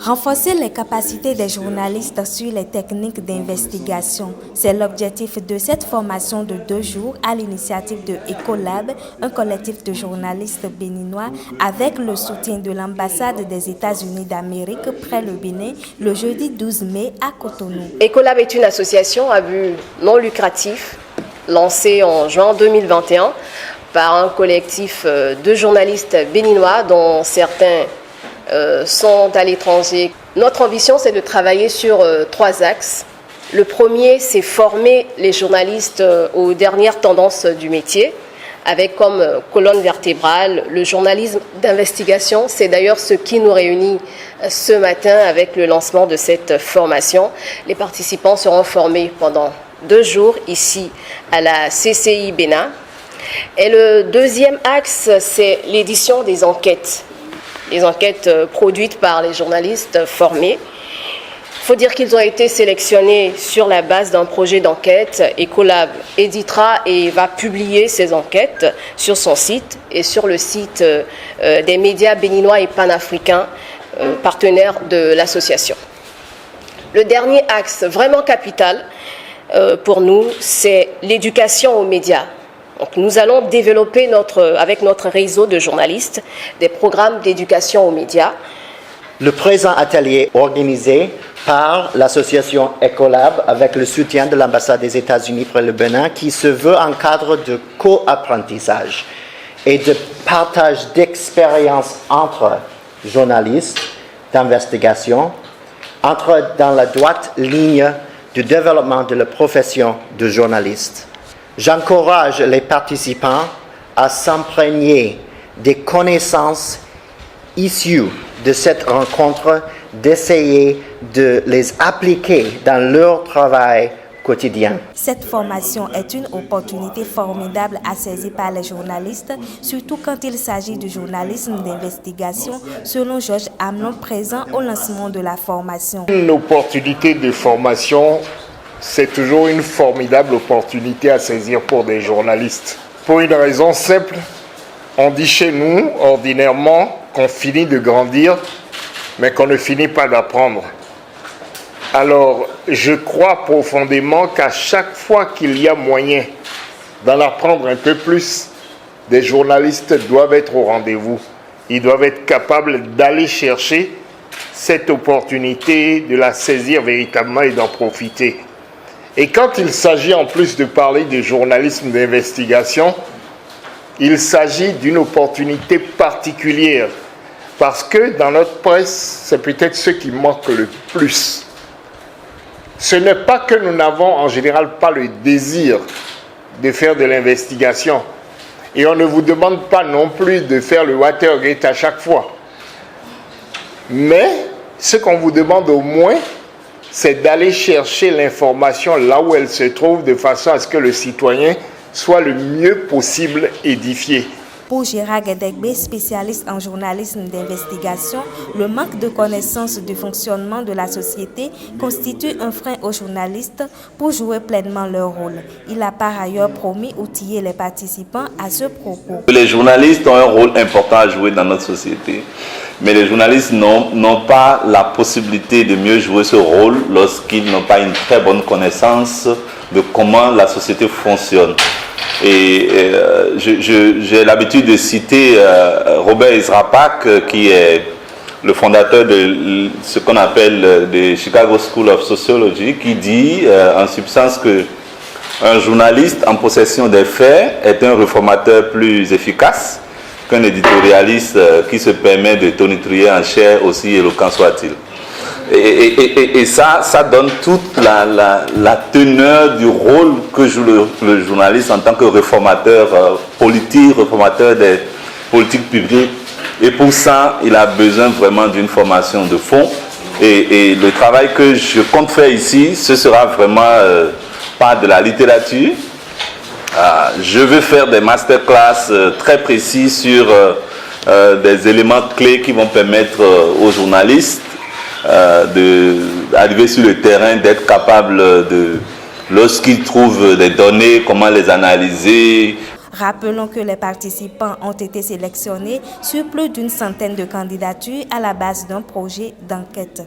Renforcer les capacités des journalistes sur les techniques d'investigation, c'est l'objectif de cette formation de 2 jours à l'initiative de Ecolab, un collectif de journalistes béninois avec le soutien de l'ambassade des États-Unis d'Amérique près le Bénin le jeudi 12 mai à Cotonou. Ecolab est une association à but non lucratif lancée en juin 2021 par un collectif de journalistes béninois dont certains sont à l'étranger. Notre ambition, c'est de travailler sur 3 axes. Le premier, c'est former les journalistes aux dernières tendances du métier, avec comme colonne vertébrale le journalisme d'investigation. C'est d'ailleurs ce qui nous réunit ce matin avec le lancement de cette formation. Les participants seront formés pendant 2 jours ici à la CCI Bénin. Et le deuxième axe, c'est l'édition des enquêtes. Les enquêtes produites par les journalistes formés. Il faut dire qu'ils ont été sélectionnés sur la base d'un projet d'enquête. Ecolab éditera et va publier ces enquêtes sur son site et sur le site des médias béninois et panafricains, partenaires de l'association. Le dernier axe vraiment capital pour nous, c'est l'éducation aux médias. Donc, nous allons développer avec notre réseau de journalistes des programmes d'éducation aux médias. Le présent atelier organisé par l'association Ecolab avec le soutien de l'ambassade des États-Unis près le Bénin qui se veut un cadre de co-apprentissage et de partage d'expériences entre journalistes d'investigation, entre dans la droite ligne du développement de la profession de journaliste. J'encourage les participants à s'imprégner des connaissances issues de cette rencontre, d'essayer de les appliquer dans leur travail quotidien. Cette formation est une opportunité formidable à saisir par les journalistes, surtout quand il s'agit du journalisme d'investigation, selon Georges Amelon, présent au lancement de la formation. Une opportunité de formation, c'est toujours une formidable opportunité à saisir pour des journalistes. Pour une raison simple, on dit chez nous, ordinairement, qu'on finit de grandir, mais qu'on ne finit pas d'apprendre. Alors, je crois profondément qu'à chaque fois qu'il y a moyen d'en apprendre un peu plus, des journalistes doivent être au rendez-vous. Ils doivent être capables d'aller chercher cette opportunité, de la saisir véritablement et d'en profiter. Et quand il s'agit en plus de parler de journalisme d'investigation, il s'agit d'une opportunité particulière. Parce que dans notre presse, c'est peut-être ce qui manque le plus. Ce n'est pas que nous n'avons en général pas le désir de faire de l'investigation. Et on ne vous demande pas non plus de faire le Watergate à chaque fois. Mais ce qu'on vous demande au moins, c'est d'aller chercher l'information là où elle se trouve de façon à ce que le citoyen soit le mieux possible édifié. Pour Gérard Guédegbe, spécialiste en journalisme d'investigation, le manque de connaissance du fonctionnement de la société constitue un frein aux journalistes pour jouer pleinement leur rôle. Il a par ailleurs promis outiller les participants à ce propos. Les journalistes ont un rôle important à jouer dans notre société, mais les journalistes n'ont pas la possibilité de mieux jouer ce rôle lorsqu'ils n'ont pas une très bonne connaissance de comment la société fonctionne. Et j'ai l'habitude de citer Robert Israpak, qui est le fondateur de ce qu'on appelle the Chicago School of Sociology, qui dit en substance que un journaliste en possession des faits est un réformateur plus efficace qu'un éditorialiste qui se permet de tonitruer en chair, aussi éloquent soit-il. Et ça donne toute la teneur du rôle que joue le journaliste en tant que réformateur politique, réformateur des politiques publiques. Et pour ça, il a besoin vraiment d'une formation de fond. Et le travail que je compte faire ici, ce sera vraiment pas de la littérature. Je veux faire des masterclass très précis sur des éléments clés qui vont permettre aux journalistes d'arriver sur le terrain, d'être capable de, lorsqu'ils trouvent des données, comment les analyser. Rappelons que les participants ont été sélectionnés sur plus d'une centaine de candidatures à la base d'un projet d'enquête.